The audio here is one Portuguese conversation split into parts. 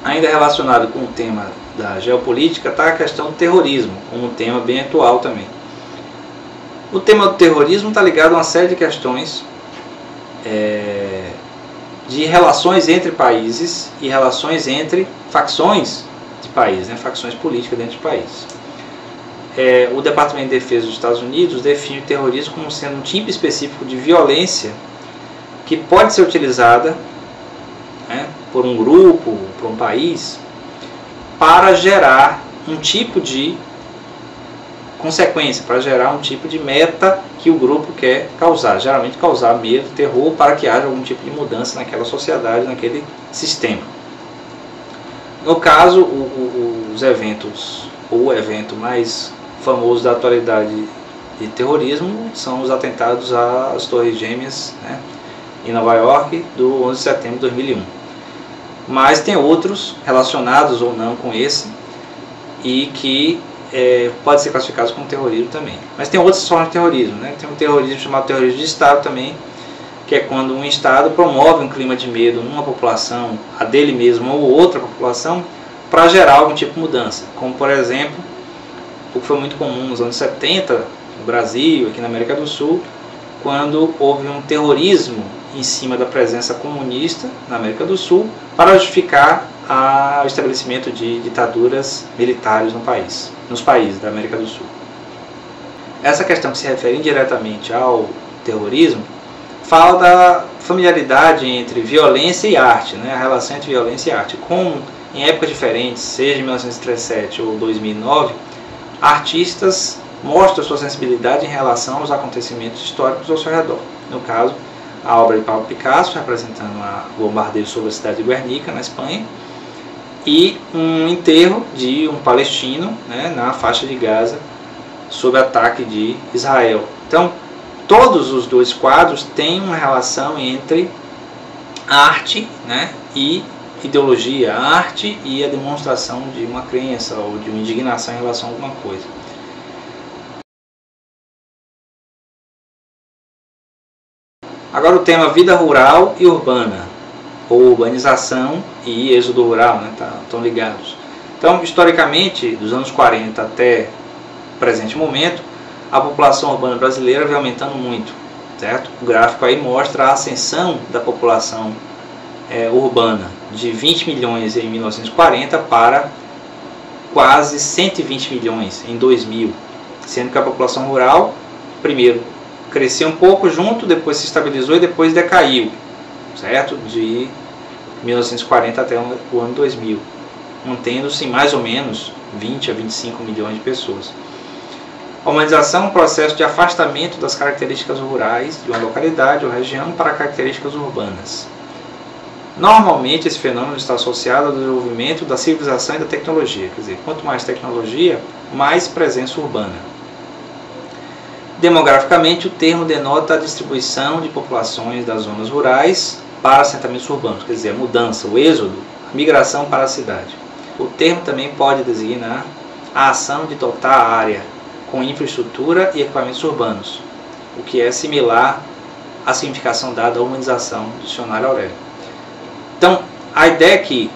Ainda relacionado com o tema da geopolítica está a questão do terrorismo, como um tema bem atual também. O tema do terrorismo está ligado a uma série de questões de relações entre países e relações entre facções de países, né, facções políticas dentro de países. O Departamento de Defesa dos Estados Unidos define o terrorismo como sendo um tipo específico de violência que pode ser utilizada, né, por um grupo, por um país, para gerar um tipo de consequência, para gerar um tipo de meta que o grupo quer causar, geralmente causar medo, terror, para que haja algum tipo de mudança naquela sociedade, naquele sistema. No caso, os eventos, ou o evento mais famoso da atualidade de terrorismo são os atentados às Torres Gêmeas, né, em Nova York, do 11 de setembro de 2001. Mas tem outros relacionados ou não com esse e que pode ser classificados como terrorismo também. Mas tem outras formas de terrorismo, né? Tem um terrorismo chamado terrorismo de Estado também, que é quando um Estado promove um clima de medo numa população, a dele mesmo ou outra população, para gerar algum tipo de mudança. Como, por exemplo, o que foi muito comum nos anos 70, no Brasil, aqui na América do Sul, quando houve um terrorismo em cima da presença comunista na América do Sul para justificar o estabelecimento de ditaduras militares nos países da América do Sul. Essa questão que se refere indiretamente ao terrorismo fala da familiaridade entre violência e arte, né? A relação entre violência e arte. Como em épocas diferentes, seja em 1937 ou 2009, artistas mostram sua sensibilidade em relação aos acontecimentos históricos ao seu redor. No caso, a obra de Pablo Picasso, representando o bombardeio sobre a cidade de Guernica, na Espanha, e um enterro de um palestino, né, na faixa de Gaza, sob ataque de Israel. Então, todos os dois quadros têm uma relação entre arte, né, e ideologia, a arte e a demonstração de uma crença ou de uma indignação em relação a alguma coisa. Agora o tema vida rural e urbana, ou urbanização e êxodo rural, né, estão ligados. Então, historicamente, dos anos 40 até o presente momento, a população urbana brasileira vem aumentando muito, certo? O gráfico aí mostra a ascensão da população urbana, de 20 milhões em 1940 para quase 120 milhões em 2000, sendo que a população rural, primeiro, cresceu um pouco junto, depois se estabilizou e depois decaiu, certo? De 1940 até o ano 2000, mantendo-se mais ou menos 20 a 25 milhões de pessoas. A urbanização é um processo de afastamento das características rurais de uma localidade ou região para características urbanas. Normalmente esse fenômeno está associado ao desenvolvimento da civilização e da tecnologia, quer dizer, quanto mais tecnologia, mais presença urbana. Demograficamente, o termo denota a distribuição de populações das zonas rurais para assentamentos urbanos, quer dizer, a mudança, o êxodo, a migração para a cidade. O termo também pode designar a ação de dotar a área com infraestrutura e equipamentos urbanos, o que é similar à significação dada à urbanização do dicionário Aurélio. Então, a ideia é que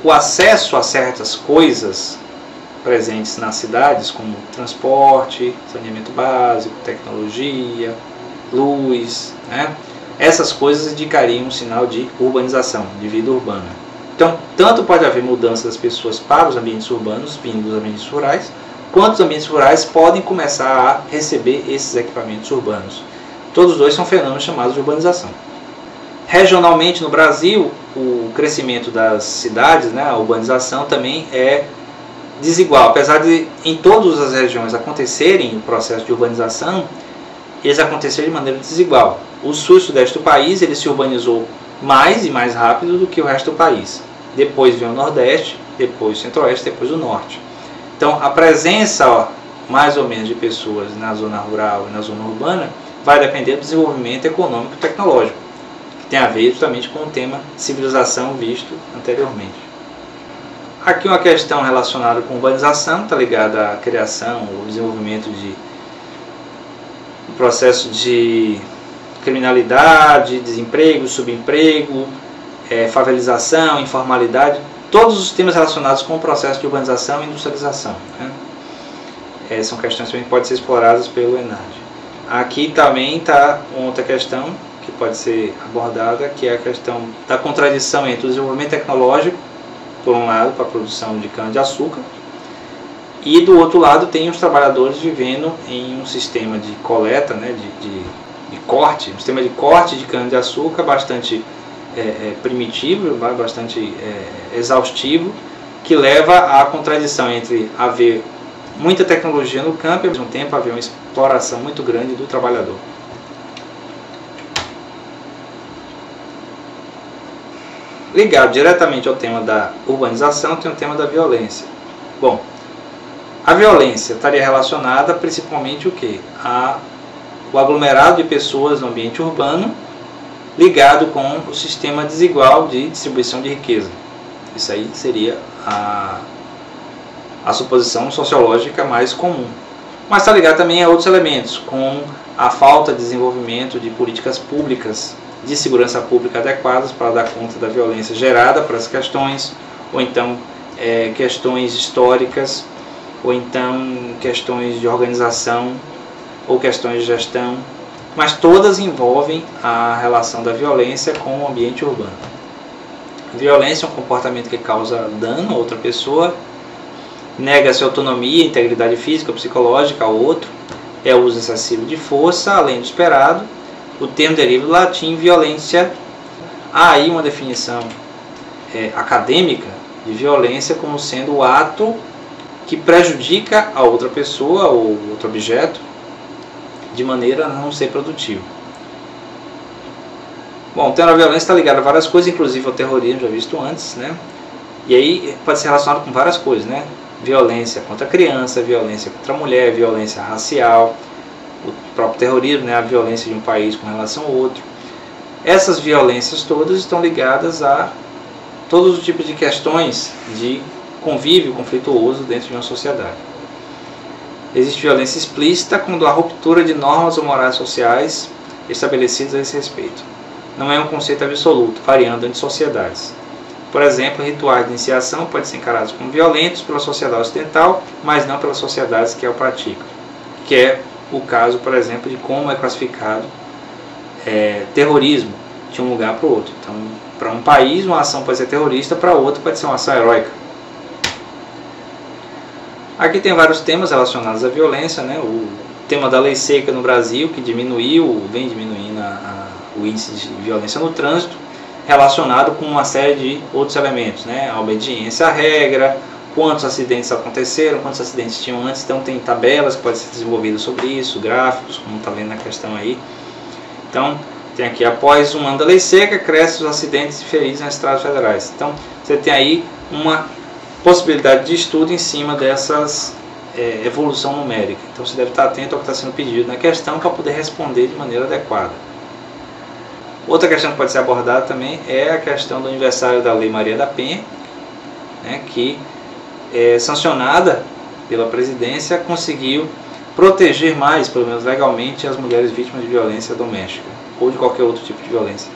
o acesso a certas coisas presentes nas cidades, como transporte, saneamento básico, tecnologia, luz, né? Essas coisas indicariam um sinal de urbanização, de vida urbana. Então, tanto pode haver mudança das pessoas para os ambientes urbanos, vindo dos ambientes rurais, quanto os ambientes rurais podem começar a receber esses equipamentos urbanos. Todos dois são fenômenos chamados de urbanização. Regionalmente, no Brasil, o crescimento das cidades, né, a urbanização também é desigual. Apesar de em todas as regiões acontecerem o processo de urbanização, eles aconteceram de maneira desigual. O sul e sudeste do país ele se urbanizou mais e mais rápido do que o resto do país. Depois vem o nordeste, depois o centro-oeste, depois o norte. Então a presença mais ou menos de pessoas na zona rural e na zona urbana vai depender do desenvolvimento econômico e tecnológico, que tem a ver justamente com o tema civilização visto anteriormente. Aqui uma questão relacionada com urbanização, está ligada à criação, ao desenvolvimento de processo de criminalidade, desemprego, subemprego, favelização, informalidade. todos os temas relacionados com o processo de urbanização e industrialização, né? São questões que podem ser exploradas pelo ENAD. Aqui também está outra questão que pode ser abordada, que é a questão da contradição entre o desenvolvimento tecnológico, por um lado, para a produção de cana-de-açúcar, e do outro lado tem os trabalhadores vivendo em um sistema de coleta, né, de corte, um sistema de corte de cana-de-açúcar bastante primitivo, bastante exaustivo, que leva à contradição entre haver muita tecnologia no campo e ao mesmo tempo haver uma exploração muito grande do trabalhador. Ligado diretamente ao tema da urbanização, tem o tema da violência. Bom, a violência estaria relacionada principalmente o quê? O aglomerado de pessoas no ambiente urbano ligado com o sistema desigual de distribuição de riqueza. Isso aí seria a suposição sociológica mais comum. Mas está ligado também a outros elementos, como a falta de desenvolvimento de políticas públicas de segurança pública adequadas para dar conta da violência gerada por essas questões, ou então questões históricas, ou então questões de organização, ou questões de gestão, mas todas envolvem a relação da violência com o ambiente urbano. A violência é um comportamento que causa dano a outra pessoa, nega-se autonomia, integridade física ou psicológica ao outro, é o uso excessivo de força, além do esperado. O termo deriva do latim violência. Há aí uma definição acadêmica de violência como sendo o ato que prejudica a outra pessoa ou outro objeto de maneira a não ser produtivo. Bom, o tema da violência está ligado a várias coisas, inclusive ao terrorismo, já visto antes, né? E aí pode ser relacionado com várias coisas, né? Violência contra a criança, violência contra a mulher, violência racial, o próprio terrorismo, né? A violência de um país com relação ao outro. Essas violências todas estão ligadas a todos os tipos de questões de convívio conflituoso dentro de uma sociedade. Existe violência explícita quando há ruptura de normas ou morais sociais estabelecidas a esse respeito. Não é um conceito absoluto, variando entre sociedades. Por exemplo, rituais de iniciação podem ser encarados como violentos pela sociedade ocidental, mas não pelas sociedades que o praticam. Que é o caso, por exemplo, de como é classificado terrorismo de um lugar para o outro. Então, para um país, uma ação pode ser terrorista, para outro pode ser uma ação heróica. Aqui tem vários temas relacionados à violência, né? O tema da lei seca no Brasil, que vem diminuindo o índice de violência no trânsito, relacionado com uma série de outros elementos, né? A obediência à regra, quantos acidentes aconteceram, quantos acidentes tinham antes, então tem tabelas que podem ser desenvolvidas sobre isso, gráficos, como está vendo na questão aí. Então, tem aqui, após um ano da lei seca, crescem os acidentes e feridos nas estradas federais. Então, você tem aí uma possibilidade de estudo em cima dessas evolução numérica. Então, você deve estar atento ao que está sendo pedido na questão para poder responder de maneira adequada. Outra questão que pode ser abordada também é a questão do aniversário da Lei Maria da Penha, né, que, sancionada pela presidência, conseguiu proteger mais, pelo menos legalmente, as mulheres vítimas de violência doméstica ou de qualquer outro tipo de violência.